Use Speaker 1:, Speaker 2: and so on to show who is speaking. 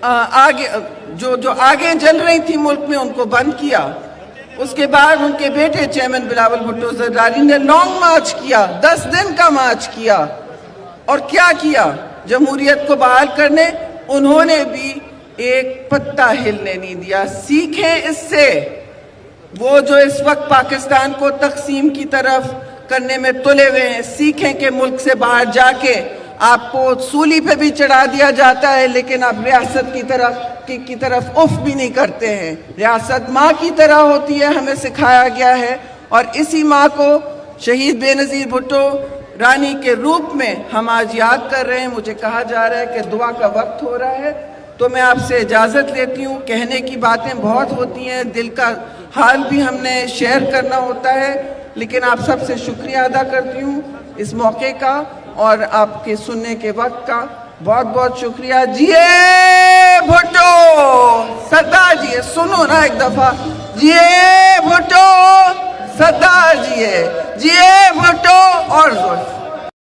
Speaker 1: آگے جو آگے چل رہی تھی ملک میں ان کو بند کیا. اس کے بعد ان کے بیٹے چیئرمین بلاول بھٹو زرداری نے لانگ مارچ کیا, 10 دن کا مارچ کیا. اور کیا کیا؟ جمہوریت کو بحال کرنے انہوں نے بھی ایک پتا ہلنے نہیں دیا. سیکھیں اس سے. وہ جو اس وقت پاکستان کو تقسیم کی طرف کرنے میں تلے ہوئے ہیں, سیکھیں کہ ملک سے باہر جا کے آپ کو سولی پہ بھی چڑھا دیا جاتا ہے لیکن آپ ریاست کی طرف اف بھی نہیں کرتے ہیں. ریاست ماں کی طرح ہوتی ہے, ہمیں سکھایا گیا ہے. اور اسی ماں کو شہید بے نظیر بھٹو رانی کے روپ میں ہم آج یاد کر رہے ہیں. مجھے کہا جا رہا ہے کہ دعا کا وقت ہو رہا ہے, تو میں آپ سے اجازت لیتی ہوں. کہنے کی باتیں بہت ہوتی ہیں, دل کا حال بھی ہم نے شیئر کرنا ہوتا ہے, لیکن آپ سب سے شکریہ ادا کرتی ہوں اس موقع کا اور آپ کے سننے کے وقت کا. بہت بہت شکریہ. جیے بھٹو سردار جی, سنو نا ایک دفعہ. جیے بھٹو سردار جی, جیے بھٹو. اور زور